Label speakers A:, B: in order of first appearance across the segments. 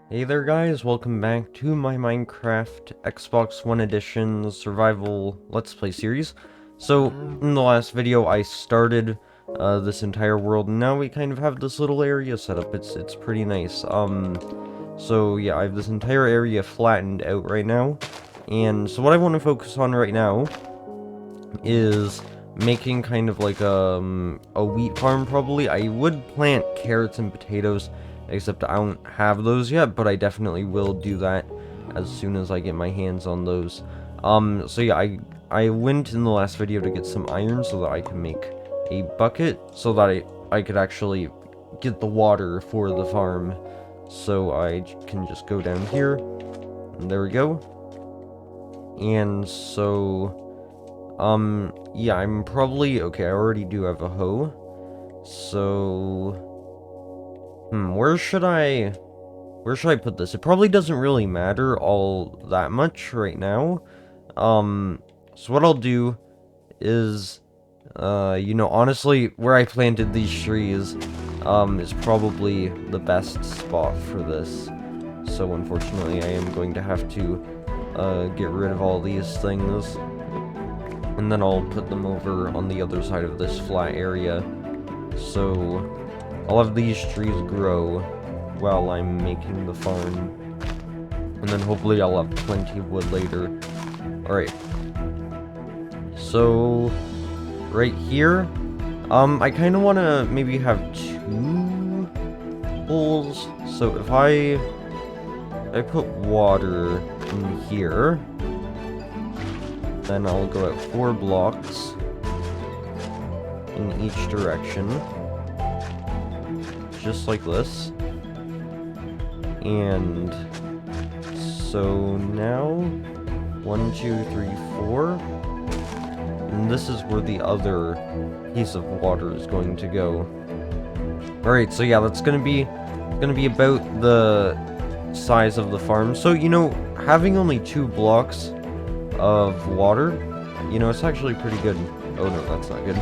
A: Hey there guys, welcome back to my Minecraft Xbox One Edition Survival Let's Play series. So, in the last video I started this entire world, and now we kind of have this little area set up. It's pretty nice. So yeah, I have this entire area flattened out right now, and so what I want to focus on right now is making kind of like a wheat farm probably. I would plant carrots and potatoes, except I don't have those yet, but I definitely will do that as soon as I get my hands on those. So yeah, I went in the last video to get some iron so that I can make a bucket, so that I could actually get the water for the farm. So I can just go down here, and there we go. And so, yeah, I'm probably, okay, I already do have a hoe. So, where should I put this? It probably doesn't really matter all that much right now. So what I'll do is, you know, honestly, where I planted these trees, is probably the best spot for this. So unfortunately, I am going to have to, get rid of all these things. And then I'll put them over on the other side of this flat area. So I'll have these trees grow while I'm making the farm. And then hopefully I'll have plenty of wood later. Alright. So, right here, I kind of want to maybe have 2 holes. So if I put water in here, then I'll go at 4 blocks in each direction, just like this. And so now 1, 2, 3, 4, and this is where the other piece of water is going to go. Alright, so yeah, that's gonna be about the size of the farm. So, you know, having only 2 blocks of water, you know, it's actually pretty good. Oh no, that's not good.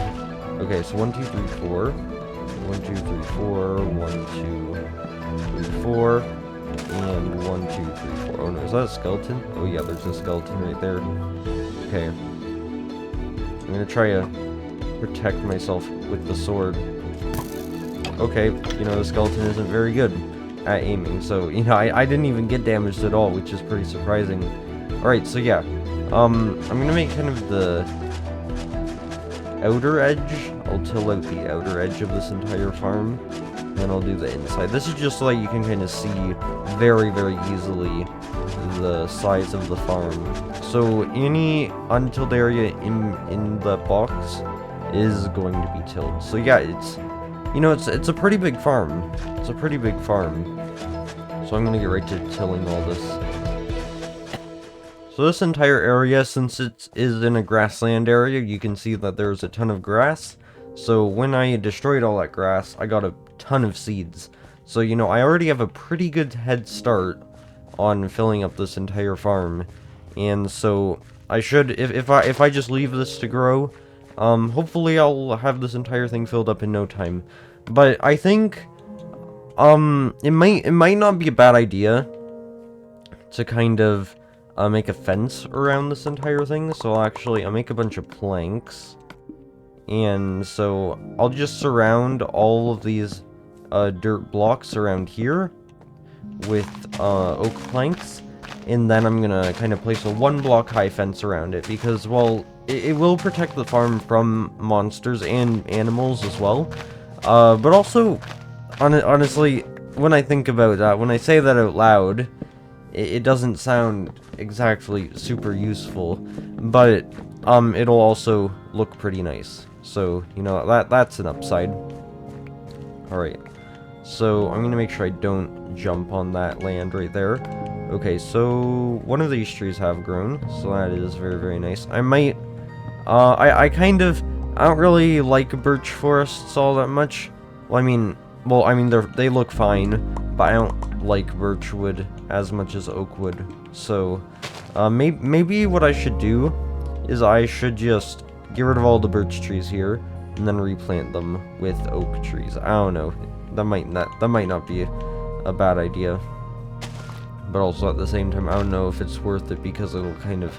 A: Okay, so 1, 2, 3, 4. 1, 2, 3, 4. 1, 2, 3, 4. And 1, 2, 3, 4. Oh no, is that a skeleton? Oh yeah, there's a skeleton right there. Okay. I'm gonna try to protect myself with the sword. Okay, you know, the skeleton isn't very good at aiming, so, you know, I didn't even get damaged at all, which is pretty surprising. Alright, so yeah. I'm gonna make kind of the outer edge. I'll till out the outer edge of this entire farm. And then I'll do the inside. This is just so that you can kind of see very, very easily the size of the farm. So any untilled area in the box is going to be tilled. So yeah, it's, you know, it's a pretty big farm. It's a pretty big farm. So I'm gonna get right to tilling all this. So this entire area, since it is in a grassland area, you can see that there's a ton of grass. So when I destroyed all that grass, I got a ton of seeds. So, you know, I already have a pretty good head start on filling up this entire farm. And so I should, if I just leave this to grow, hopefully I'll have this entire thing filled up in no time. But I think it might not be a bad idea to kind of make a fence around this entire thing. So I'll make a bunch of planks, and so I'll just surround all of these dirt blocks around here with oak planks, and then I'm gonna kind of place a 1 block high fence around it, because, well, it will protect the farm from monsters and animals as well. But also, honestly, when I think about that, when I say that out loud, it doesn't sound exactly super useful, but it'll also look pretty nice. So, you know, that's an upside. Alright, so I'm gonna make sure I don't jump on that land right there. Okay, so one of these trees have grown, so that is very, very nice. I might, I don't really like birch forests all that much. Well, I mean, they look fine, but I don't like birchwood as much as oakwood. So, maybe what I should do is I should just get rid of all the birch trees here, and then replant them with oak trees. I don't know. That might not be a bad idea. But also at the same time, I don't know if it's worth it because it'll kind of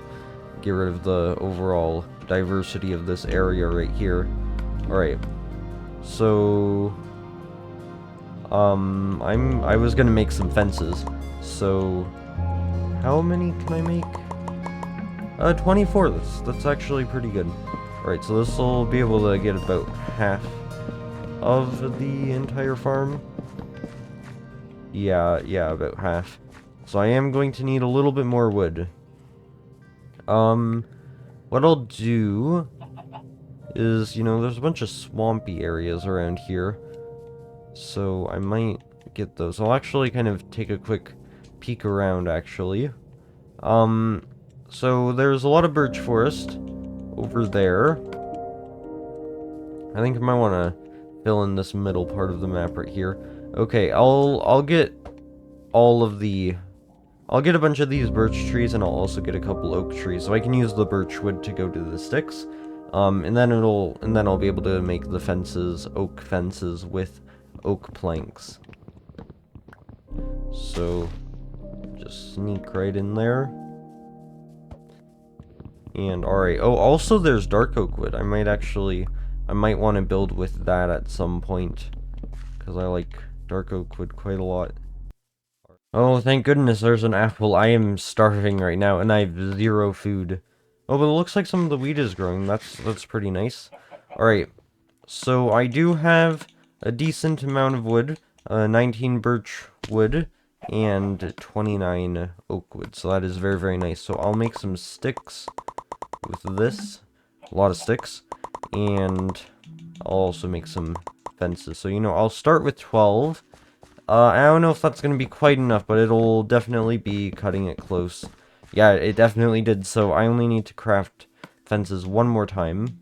A: get rid of the overall diversity of this area right here. Alright. So I was gonna make some fences. So how many can I make? 24. That's actually pretty good. Alright, so this will be able to get about half of the entire farm. Yeah, about half. So I am going to need a little bit more wood. What I'll do is, you know, there's a bunch of swampy areas around here. So I might get those. I'll actually kind of take a quick peek around, actually. So there's a lot of birch forest over there. I think I might want to fill in this middle part of the map right here. Okay, I'll get all of the... I'll get a bunch of these birch trees, and I'll also get a couple oak trees, so I can use the birch wood to go to the sticks. And then I'll be able to make the fences, oak fences with oak planks. So just sneak right in there. And alright. Oh, also there's dark oak wood. I might want to build with that at some point, because I like dark oak wood quite a lot. Oh, thank goodness there's an apple. I am starving right now, and I have 0 food. Oh, but it looks like some of the wheat is growing. That's pretty nice. Alright, so I do have a decent amount of wood. 19 birch wood, and 29 oak wood. So that is very, very nice. So I'll make some sticks with this. A lot of sticks. And I'll also make some fences. So, you know, I'll start with 12. I don't know if that's going to be quite enough, but it'll definitely be cutting it close. Yeah, it definitely did, so I only need to craft fences one more time.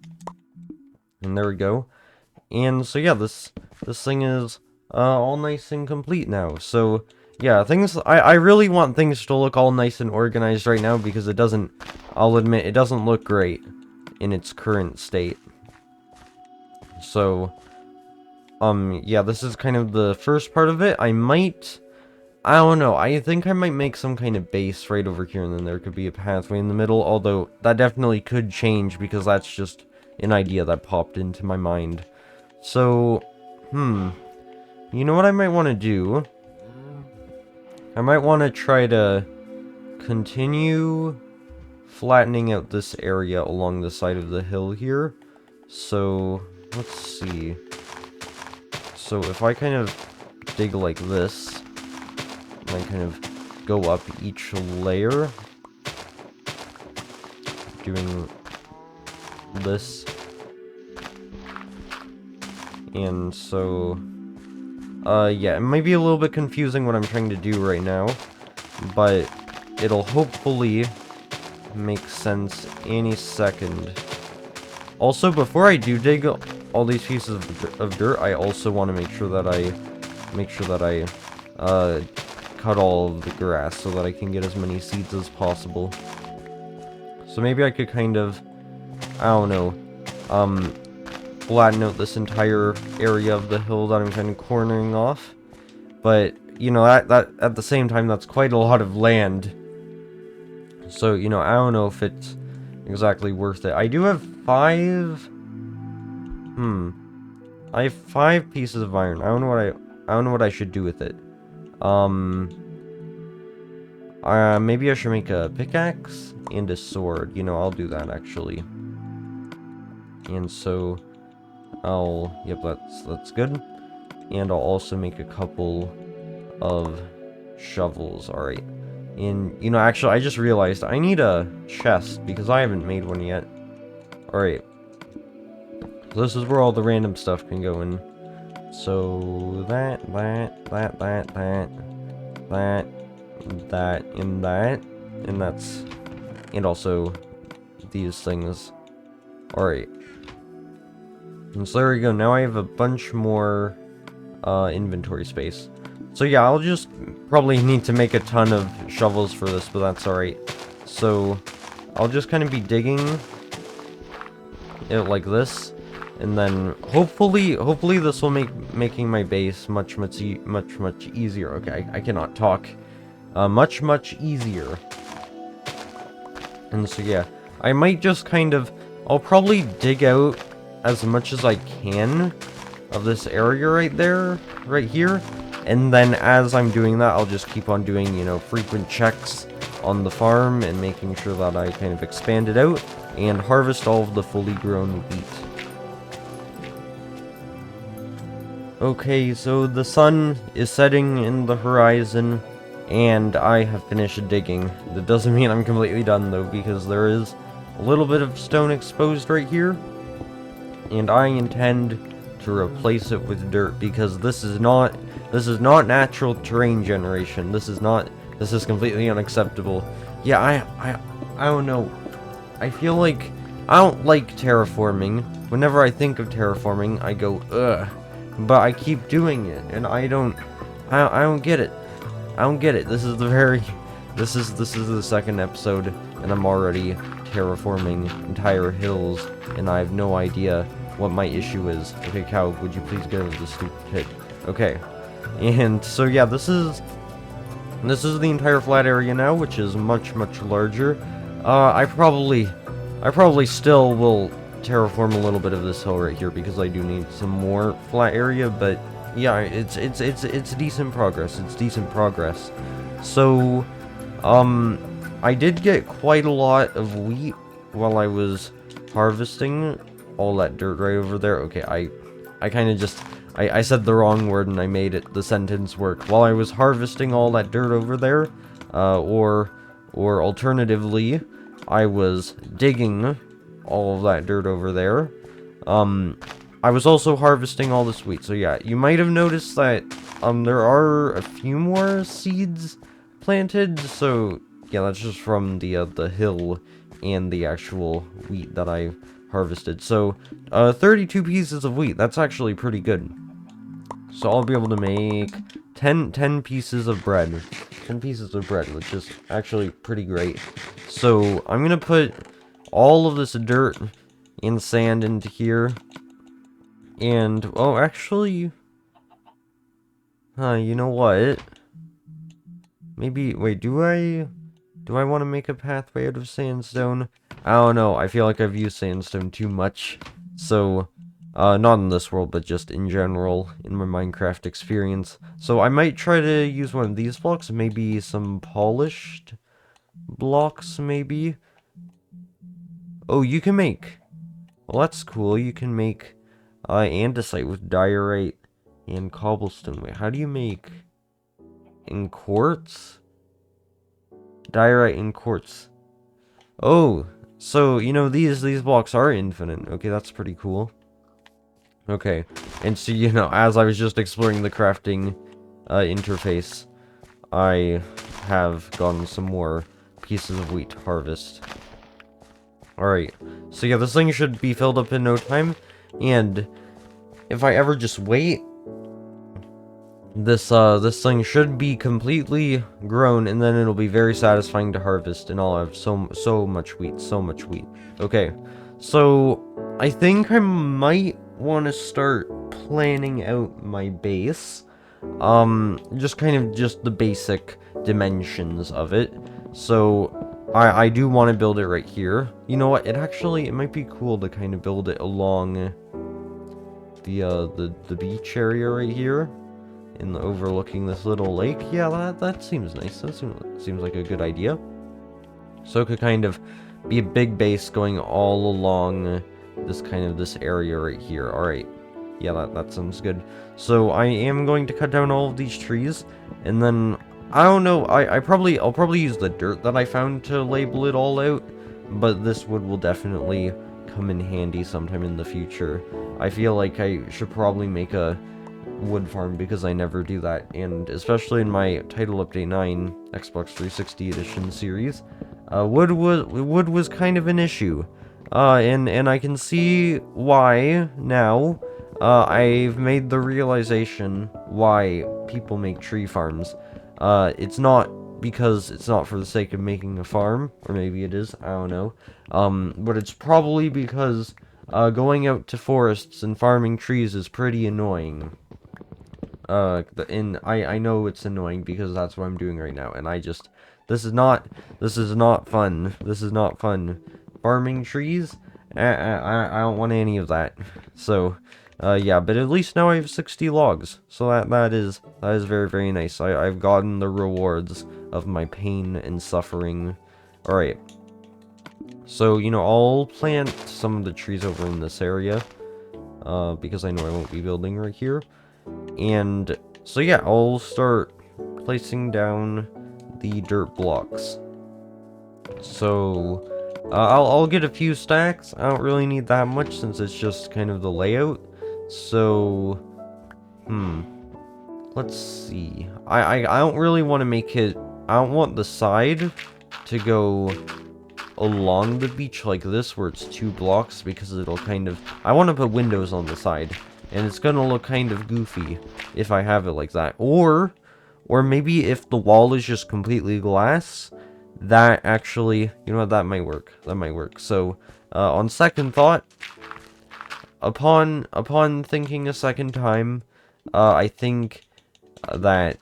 A: And there we go. And so yeah, this thing is all nice and complete now. So yeah, I really want things to look all nice and organized right now, because it doesn't, I'll admit, it doesn't look great in its current state. So yeah, this is kind of the first part of it. I don't know, I think I might make some kind of base right over here, and then there could be a pathway in the middle, although that definitely could change, because that's just an idea that popped into my mind. So, you know what I might want to do? I might want to try to continue flattening out this area along the side of the hill here. So, let's see. So if I kind of dig like this, and then kind of go up each layer, doing this, and so, yeah, it might be a little bit confusing what I'm trying to do right now, but it'll hopefully make sense any second. Also, before I do dig all these pieces of dirt, I also want to make sure that I cut all of the grass so that I can get as many seeds as possible. So maybe I could kind of, I don't know, flatten out this entire area of the hill that I'm kind of cornering off. But, you know, that at the same time, that's quite a lot of land. So, you know, I don't know if it's exactly worth it. I do have 5... I have 5 pieces of iron. I don't know what I should do with it. Maybe I should make a pickaxe and a sword. You know, I'll do that actually. And so yep, that's good. And I'll also make a couple of shovels. Alright. And, you know, actually, I just realized I need a chest because I haven't made one yet. Alright. So this is where all the random stuff can go in. So that, and that's, and also these things. Alright. And so there we go. Now I have a bunch more inventory space. So yeah, I'll just probably need to make a ton of shovels for this, but that's alright. So I'll just kind of be digging it like this. And then hopefully this will make making my base much easier. Okay, I cannot talk. much easier. And so yeah, I might just kind of, I'll probably dig out as much as I can of this area right there, right here, and then as I'm doing that, I'll just keep on doing, you know, frequent checks on the farm and making sure that I kind of expand it out and harvest all of the fully grown wheat. Okay, so the sun is setting in the horizon, and I have finished digging. That doesn't mean I'm completely done, though, because there is a little bit of stone exposed right here, and I intend to replace it with dirt, because this is not natural terrain generation. This is completely unacceptable. Yeah, I don't know. I feel like I don't like terraforming. Whenever I think of terraforming, I go, ugh. But I keep doing it, and I don't get it. I don't get it. This is the second episode, and I'm already terraforming entire hills, and I have no idea what my issue is. Okay, cow, would you please get out of the stupid pit? Okay. And so yeah, this is the entire flat area now, which is much larger. I probably still will terraform a little bit of this hill right here because I do need some more flat area, but yeah, it's decent progress. It's decent progress. So, I did get quite a lot of wheat while I was harvesting all that dirt right over there. Okay, I kind of just I said the wrong word and I made the sentence work. While I was harvesting all that dirt over there, or alternatively, I was digging all of that dirt over there. I was also harvesting all this wheat. So yeah, you might have noticed that there are a few more seeds planted. So yeah, that's just from the hill and the actual wheat that I harvested. So 32 pieces of wheat. That's actually pretty good. So I'll be able to make 10 pieces of bread. 10 pieces of bread, which is actually pretty great. So I'm gonna put all of this dirt and sand into here. And, oh, actually, you know what? Maybe, wait, do I want to make a pathway out of sandstone? I don't know, I feel like I've used sandstone too much. So, not in this world, but just in general, in my Minecraft experience. So I might try to use one of these blocks, maybe some polished blocks, maybe? Oh, you can make... Well, that's cool. You can make andesite with diorite and cobblestone. Wait, how do you make in quartz? Diorite and quartz. Oh, so you know these blocks are infinite. Okay, that's pretty cool. Okay, and so you know, as I was just exploring the crafting interface, I have gotten some more pieces of wheat to harvest. Alright, so yeah, this thing should be filled up in no time, and if I ever just wait, this thing should be completely grown, and then it'll be very satisfying to harvest, and I'll have so much wheat, Okay, so I think I might want to start planning out my base, just the basic dimensions of it. So I do want to build it right here. You know what? It might be cool to kind of build it along the beach area right here, overlooking this little lake. Yeah, that seems nice. That seems like a good idea. So it could kind of be a big base going all along this area right here. All right. Yeah, that sounds good. So I am going to cut down all of these trees, and then I don't know. I'll probably use the dirt that I found to label it all out, but this wood will definitely come in handy sometime in the future. I feel like I should probably make a wood farm because I never do that, and especially in my Title Update 9 Xbox 360 Edition series, wood was kind of an issue, and I can see why now. I've made the realization why people make tree farms. It's not because it's not for the sake of making a farm, or maybe it is, I don't know. But it's probably because going out to forests and farming trees is pretty annoying. I know it's annoying because that's what I'm doing right now, and this is not fun. This is not fun. Farming trees? I don't want any of that. So, yeah, but at least now I have 60 logs. So that is very, very nice. I've gotten the rewards of my pain and suffering. Alright. So, I'll plant some of the trees over in this area. Because I know I won't be building right here. And so yeah, I'll start placing down the dirt blocks. So I'll get a few stacks. I don't really need that much since it's just kind of the layout. So let's see. I don't really want to make it. I don't want the side to go along the beach like this where it's 2 blocks because it'll kind of... I want to put windows on the side. And it's gonna look kind of goofy if I have it like that. Or maybe if the wall is just completely glass, that actually, you know what, that might work. That might work. So, on second thought, upon thinking a second time, I think that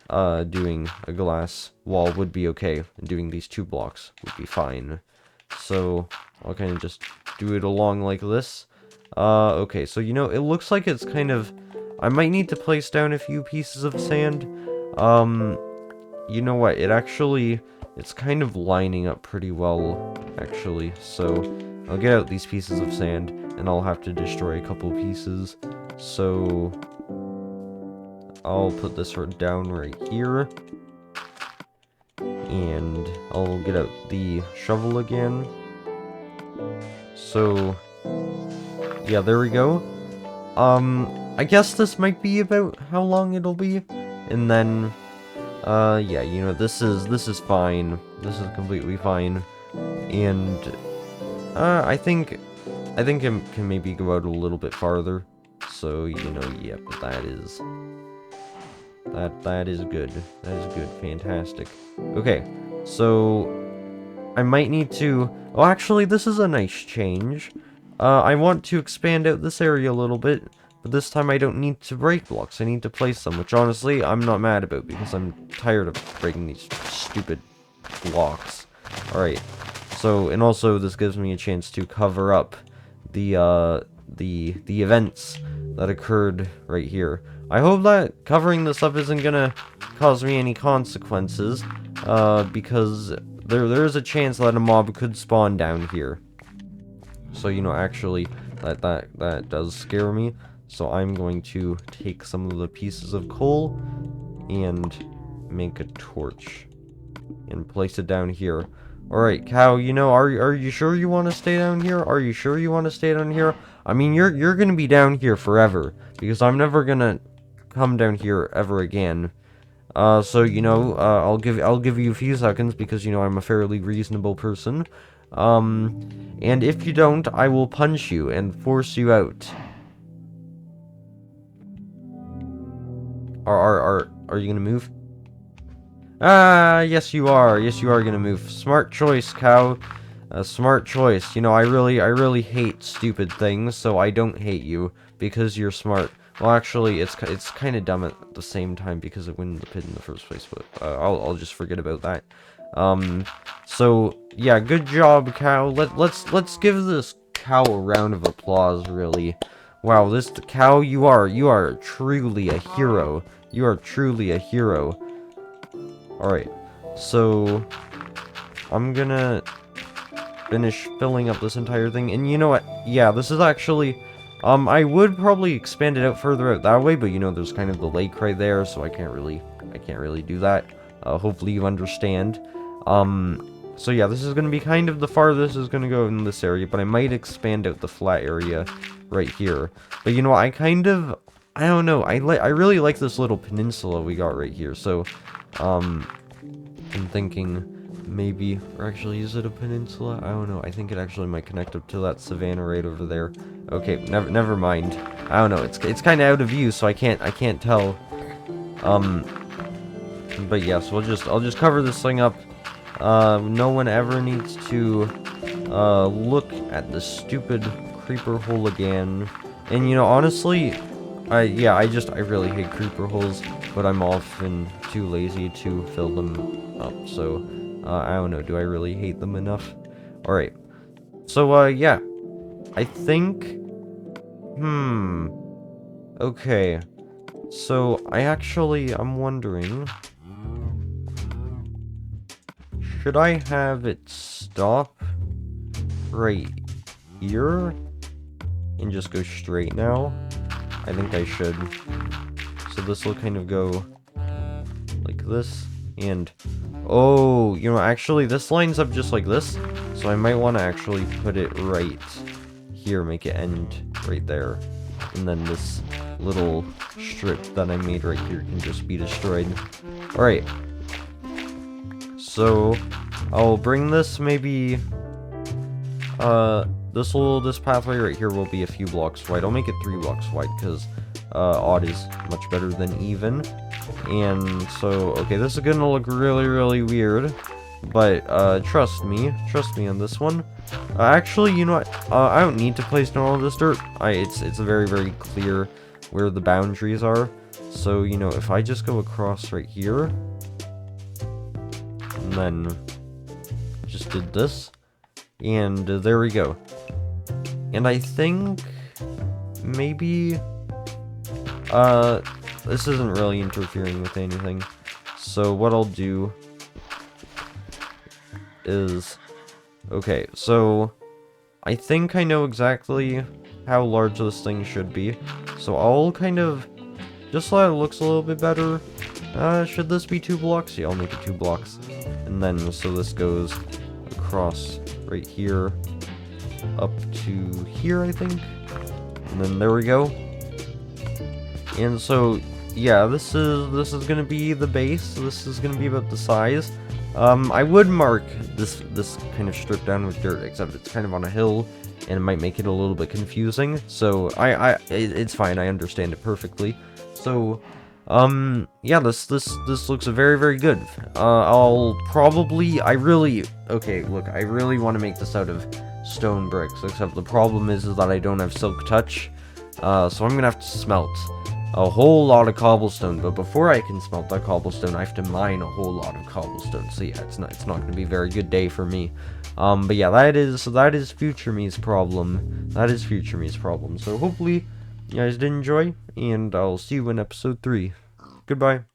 A: doing a glass wall would be okay. And doing these 2 blocks would be fine. So, I'll kind of just do it along like this. Okay, so it looks like it's kind of... I might need to place down a few pieces of sand. You know what, it's kind of lining up pretty well, actually. So, I'll get out these pieces of sand, and I'll have to destroy a couple pieces. So, I'll put this down right here. And I'll get out the shovel again. So... yeah, there we go. I guess this might be about how long it'll be. And then, yeah, this is fine. This is completely fine. And, I think it can maybe go out a little bit farther. So, yeah, but that is good. That is good. Fantastic. Okay, so, I might need to... oh, actually, this is a nice change. I want to expand out this area a little bit, but this time I don't need to break blocks. I need to place them, which honestly, I'm not mad about because I'm tired of breaking these stupid blocks. Alright, so, and also this gives me a chance to cover up the events that occurred right here. I hope that covering this up isn't gonna cause me any consequences, because there is a chance that a mob could spawn down here. So, actually, that does scare me. So I'm going to take some of the pieces of coal and make a torch and place it down here. Alright, cow, are you sure you want to stay down here? Are you sure you want to stay down here? I mean, you're going to be down here forever, because I'm never going to come down here ever again. So, I'll give you a few seconds, because, I'm a fairly reasonable person. And if you don't, I will punch you and force you out. Are you gonna move? Ah, yes you are. Yes you are gonna move. Smart choice, cow. Smart choice. I really hate stupid things, so I don't hate you because you're smart. Well, actually, it's kind of dumb at the same time because it went in the pit in the first place, but I'll just forget about that. So yeah, good job, cow. Let's give this cow a round of applause, really. Wow, this cow, you are truly a hero. You are truly a hero. Alright, so I'm gonna finish filling up this entire thing, and you know what? Yeah, this is actually... I would probably expand it out further out that way, but there's kind of the lake right there, so I can't really do that. Hopefully you understand. So yeah, this is gonna be kind of the farthest is gonna go in this area, but I might expand out the flat area right here. But I don't know, I really like this little peninsula we got right here, so, I'm thinking maybe, or actually, is it a peninsula? I don't know, I think it actually might connect up to that savanna right over there. Okay, never mind. I don't know, it's kind of out of view, so I can't tell. But yeah, so I'll just cover this thing up. No one ever needs to, look at the stupid creeper hole again. And, honestly, Yeah, I really hate creeper holes, but I'm often too lazy to fill them up, so, I don't know, do I really hate them enough? Alright, so, yeah, I think, okay, so, I'm wondering, should I have it stop right here, and just go straight now? I think I should. So this will kind of go like this, and oh, you know, actually this lines up just like this, so I might want to actually put it right here, make it end right there, and then this little strip that I made right here can just be destroyed. Alright, so I'll bring this maybe, this pathway right here will be a few blocks wide. I'll make it 3 blocks wide, because odd is much better than even. And so, okay, this is gonna look really, really weird, but trust me on this one. Actually, you know what? I don't need to place down all this dirt. It's very, very clear where the boundaries are. So, you know, if I just go across right here, and then just did this, and there we go. And I think maybe this isn't really interfering with anything. So what I'll do is, okay, so I think I know exactly how large this thing should be. So I'll kind of, just so it looks a little bit better, should this be 2 blocks? Yeah, I'll make it 2 blocks. And then, so this goes across right here, up to here, I think. And then there we go. And so, yeah, this is gonna be the base. This is gonna be about the size. I would mark this kind of strip down with dirt, except it's kind of on a hill, and it might make it a little bit confusing. So it's fine. I understand it perfectly. So, yeah, this looks very, very good. I'll probably, okay, look, I really want to make this out of stone bricks, except the problem is that I don't have silk touch. So I'm gonna have to smelt a whole lot of cobblestone, but before I can smelt that cobblestone, I have to mine a whole lot of cobblestone. So yeah, it's not gonna be a very good day for me. But yeah, that is future me's problem. That is future me's problem. So hopefully you guys did enjoy, and I'll see you in episode 3. Goodbye.